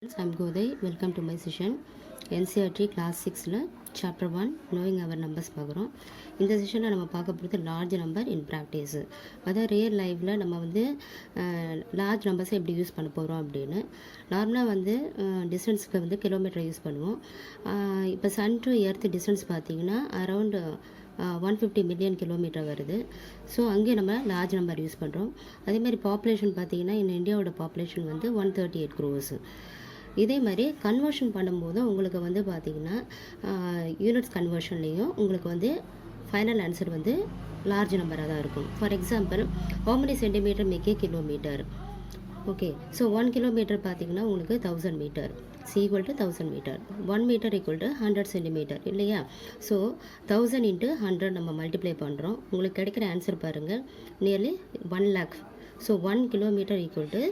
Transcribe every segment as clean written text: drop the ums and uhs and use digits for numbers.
I'm Goday. Welcome to my session. NCERT Class 6ல Chapter 1 Knowing Our Numbers பார்க்குறோம். இந்த செஷனில் நம்ம பார்க்க போகிறது லார்ஜ் நம்பர் இன் ப்ராக்டிஸ். அதாவது ரியல் லைஃப்பில் நம்ம வந்து லார்ஜ் நம்பர்ஸை எப்படி யூஸ் பண்ண போகிறோம் அப்படின்னு. நார்மலாக வந்து டிஸ்டன்ஸுக்கு வந்து கிலோமீட்டர் யூஸ் பண்ணுவோம். இப்போ சன் டு எர்த் டிஸ்டன்ஸ் பார்த்தீங்கன்னா அரவுண்ட் 150 மில்லியன் கிலோமீட்டர் வருது. ஸோ அங்கே நம்ம லார்ஜ் நம்பர் யூஸ் பண்ணுறோம். அதேமாதிரி பாப்புலேஷன் பார்த்தீங்கன்னா இந்தியாவோட பாப்புலேஷன் வந்து 138 crores. இதே மாதிரி கன்வர்ஷன் பண்ணும்போது உங்களுக்கு வந்து பார்த்திங்கன்னா யூனிட்ஸ் கன்வர்ஷன்லேயும் உங்களுக்கு வந்து ஃபைனல் ஆன்சர் வந்து லார்ஜ் நம்பராக தான் இருக்கும். For example how many centimeter make a kilometer? Okay, so 1 kilometre பார்த்தீங்கன்னா உங்களுக்கு 1000 metre, c equal to 1000 metre, 1 metre equal to 100 centimetre இல்லையா? ஸோ 1000 into 100 நம்ம மல்டிப்ளை பண்ணுறோம். உங்களுக்கு கிடைக்கிற ஆன்சர் பாருங்கள், nearly 1 lakh. So 1 kilometre equal to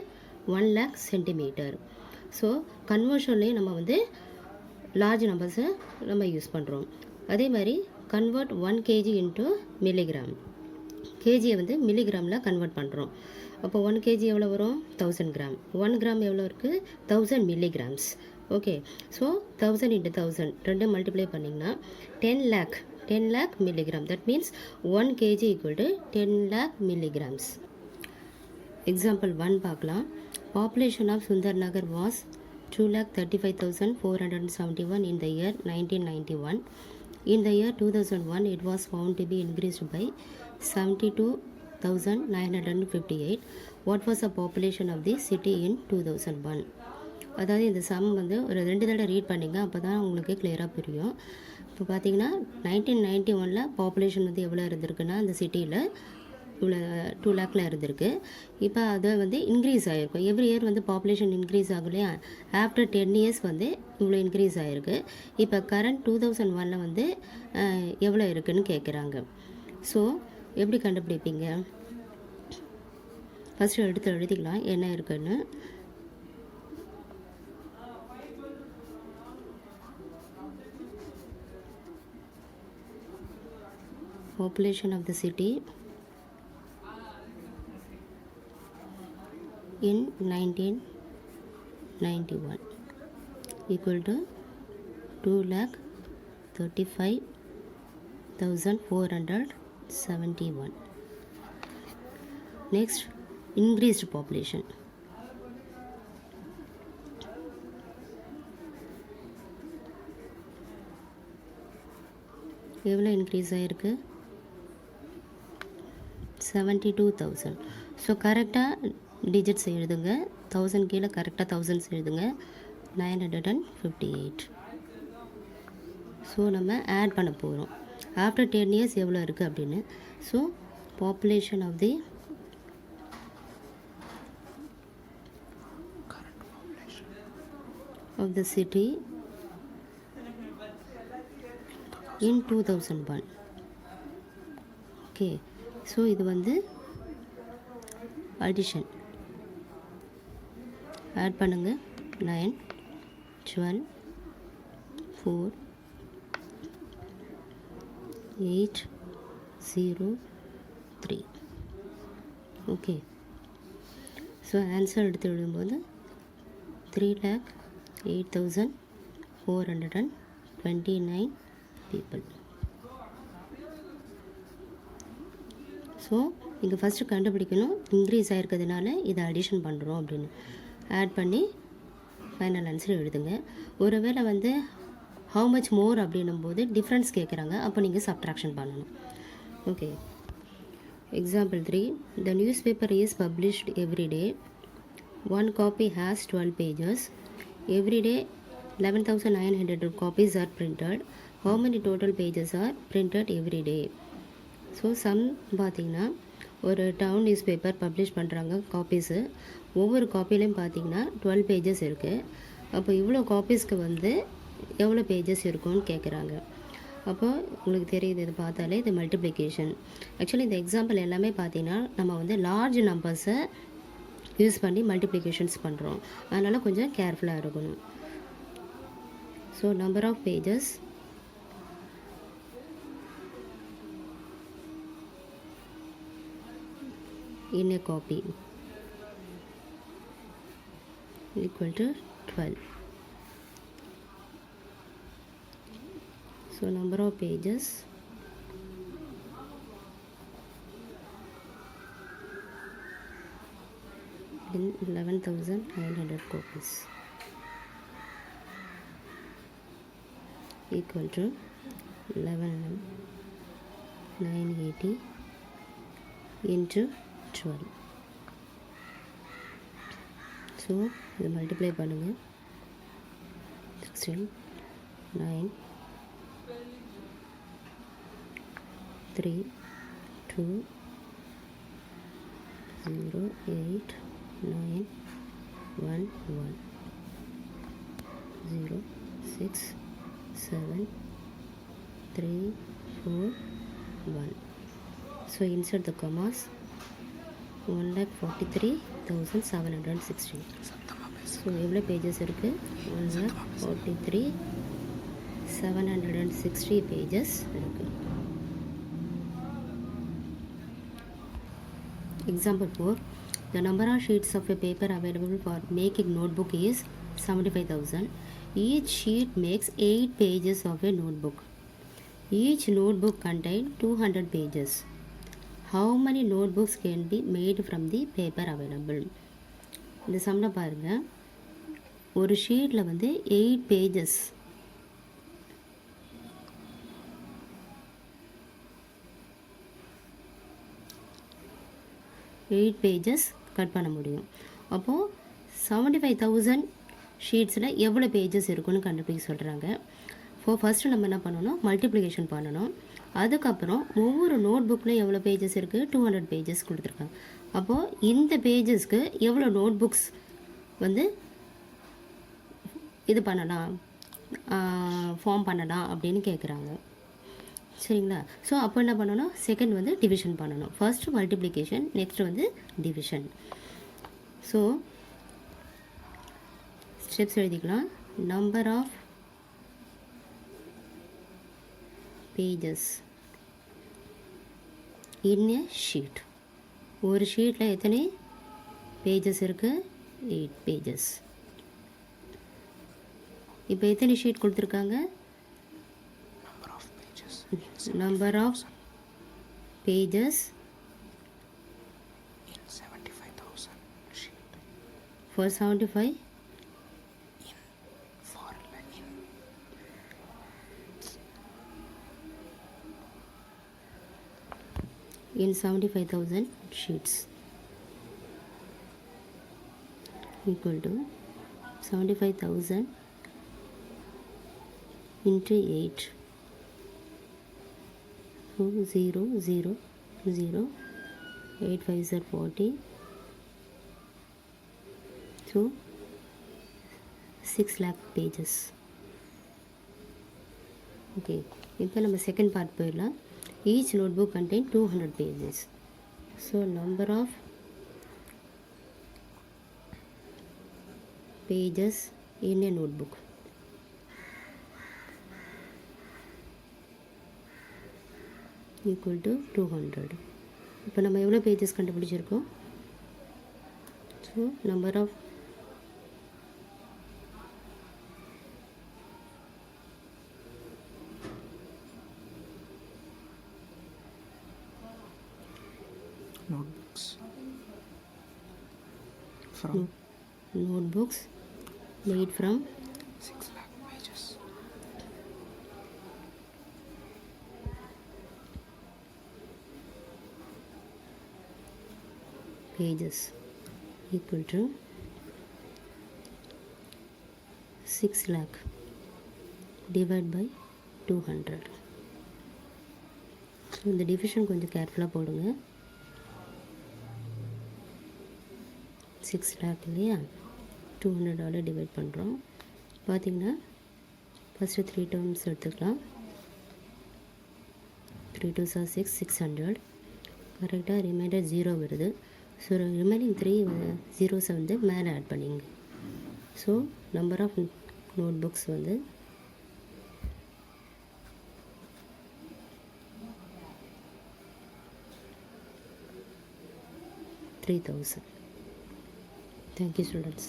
1 lakh centimetre. So கன்வர்ஷன்லேயும் நம்ம வந்து லார்ஜ் நம்பர்ஸை நம்ம யூஸ் பண்ணுறோம். அதே மாதிரி கன்வெர்ட் 1 kg இன்ட்டு மில்லிகிராம். கேஜியை வந்து மில்லிகிராமில் கன்வெர்ட் பண்ணுறோம். அப்போ 1 kg எவ்வளோ வரும்? 1000 கிராம். 1 கிராம் எவ்வளோ இருக்குது? 1000 மில்லிகிராம்ஸ். ஓகே, ஸோ 1000 into 1000 ரெண்டும் மல்டிப்ளை பண்ணிங்கன்னா 10 lakh milligram. That means 1 kg equal to 10 lakh milligrams. Example 1 பார்க்கலாம். Population of Sundarnagar was 2,35,471 in the year 1991. In the year 2001, it was found to be increased by 72,958. What was the population of the city in 2001? அதாவது இந்த some வந்து ஒரு 2 தடவை read பண்ணிங்க, அப்போ தான் உங்களுக்கு கிளியராக புரியும். இப்போ பார்த்தீங்கன்னா 1991 பாப்புலேஷன் வந்து எவ்வளோ இருந்திருக்குன்னா அந்த சிட்டியில் இவ்வளோ 2 lakhல இருந்திருக்கு. இப்போ அதை வந்து இன்க்ரீஸ் ஆகிருக்கும். எவ்ரி இயர் வந்து பாப்புலேஷன் இன்க்ரீஸ் ஆகும் இல்லையா? ஆஃப்டர் 10 years வந்து இவ்வளோ இன்க்ரீஸ் ஆகிருக்கு. இப்போ கரண்ட் 2001 வந்து எவ்வளோ இருக்குதுன்னு கேட்குறாங்க. ஸோ எப்படி கண்டுபிடிப்பீங்க? ஃபஸ்ட்டு எடுத்து எழுதிக்கலாம் என்ன இருக்குன்னு. Population of the city in 1991 equal to 2,35,471. Next, increased population. எவ்வளோ இன்க்ரீஸ் ஆகிருக்கு? 72,000. ஸோ கரெக்டாக டிஜிட்ஸ் எழுதுங்க. 1000 கீழே கரெக்டாக தௌசண்ட்ஸ் எழுதுங்க. 958. ஸோ நம்ம ஆட் பண்ண போகிறோம் ஆஃப்டர் 10 years எவ்வளோ இருக்குது அப்படின்னு. So population of the city in 2001. Okay, so இது வந்து அடிஷன். ஆட் பண்ணுங்க. 9, 12, 4, 8, 0, 3. ஓகே, ஸோ ஆன்சர் எடுத்து எழுதும்போது 3,08,429 people. ஸோ இங்கே ஃபஸ்ட்டு கண்டுபிடிக்கணும் இன்க்ரீஸ் ஆகிருக்கிறதுனால இதை அடிஷன் பண்ணுறோம் அப்படின்னு. ஆட் பண்ணி ஃபைனல் ஆன்சர் எழுதுங்க. ஒருவேளை வந்து ஹவு மச் மோர் அப்படின்னும் போது டிஃப்ரென்ஸ் கேட்குறாங்க, அப்போ நீங்கள் சப்ட்ராக்ஷன் பண்ணணும். Okay, example 3. The news paper is published every day. 1 copy has 12 pages. Every day 11,900 copies are printed. How many total pages are printed every day? So sum பார்த்திங்கன்னா ஒரு town newspaper publish பண்ணுறாங்க copies. ஒவ்வொரு காப்பிலையும் பார்த்திங்கன்னா 12 pages இருக்குது. அப்போ இவ்வளோ காப்பீஸ்க்கு வந்து எவ்வளோ பேஜஸ் இருக்கும்னு கேட்குறாங்க. அப்போ உங்களுக்கு தெரியுது, இது பார்த்தாலே இது மல்டிப்ளிகேஷன். ஆக்சுவலி இந்த எக்ஸாம்பிள் எல்லாமே பார்த்திங்கன்னா நம்ம வந்து லார்ஜ் நம்பர்ஸை யூஸ் பண்ணி மல்டிப்ளிகேஷன்ஸ் பண்ணுறோம். அதனால் கொஞ்சம் கேர்ஃபுல்லாக இருக்கணும். So number of pages in a copy equal to 12. So number of pages in 11,900 copies equal to 11,980 into 12. So இது மல்டிப்ளை பண்ணுங்கள். 16 9 3 2 0 8 9 1 1 0 6 7 3 4 1. So insert the commas. 1,43,760. So எவ்வளோ பேஜஸ் இருக்குது? 1,43,760 பேஜஸ் இருக்குது. Example 4. The number of sheets of a paper available for making notebook is 75,000. Each sheet makes 8 pages of a notebook. Each notebook contains 200 pages. How many notebooks can be made from the paper available? இந்த சம்மில் பாருங்கள், ஒரு ஷீட்டில் வந்து 8 pages 8 pages cut பண்ண முடியும். அப்போது 75,000 ஷீட்ஸில் எவ்வளோ பேஜஸ் இருக்குன்னு கண்டுபிடிக்க சொல்கிறாங்க. ஃபஸ்ட்டு நம்ம என்ன பண்ணணும்? மல்டிப்ளிகேஷன் பண்ணணும். அதுக்கப்புறம் ஒவ்வொரு நோட் புக்கில் எவ்வளோ பேஜஸ் இருக்குது? 200 பேஜஸ் கொடுத்துருக்காங்க. அப்போது இந்த பேஜஸ்க்கு எவ்வளோ நோட் புக்ஸ் வந்து இது பண்ணலாம், ஃபார்ம் பண்ணலாம் அப்படின்னு கேட்குறாங்க. சரிங்களா? ஸோ அப்போ என்ன பண்ணணும்? செகண்ட் வந்து டிவிஷன் பண்ணணும். ஃபர்ஸ்ட்டு மல்டிப்ளிகேஷன், நெக்ஸ்ட் வந்து டிவிஷன். ஸோ ஸ்டெப்ஸ் எழுதிக்கலாம். Number of pages in a sheet. ஒரு ஷீட்டில் எத்தனை பேஜஸ் இருக்குது? 8 pages. இப்போ எத்தனை ஷீட் கொடுத்துருக்காங்க? Number of pages for 75 in 75,000 sheets equal to 75,000 into 8. So 0 0 0 8 5 are 40. So 6 lakh pages. Okay, இப்போ நம்ம செகண்ட் பார்ட் போயிடலாம். Each notebook contains 200 pages. So number of pages in a notebook equal to 200. இப்போ நம்ம எவ்வளோ pages கண்டுபிடிச்சிருக்கோம்? So number of notebooks made from 6 lakh pages. pages equal to 6 lakh divided by 200. So இந்த division கொஞ்சம் கேர்ஃபுல்லாக போடுங்க. 6 lakh இல்லையா, 200 divide பண்ணுறோம். பார்த்திங்கன்னா ஃபஸ்ட்டு 3 டேர்ம்ஸ் எடுத்துக்கலாம். 3 2s are 6, 600. கரெக்டாக ரிமைண்டர் 0 வருது. ஸோ ரிமைனிங் 3 ஜீரோஸை வந்து மேலே ஆட் பண்ணிங்க. So number of notebooks வந்து 3000. Thank you, students.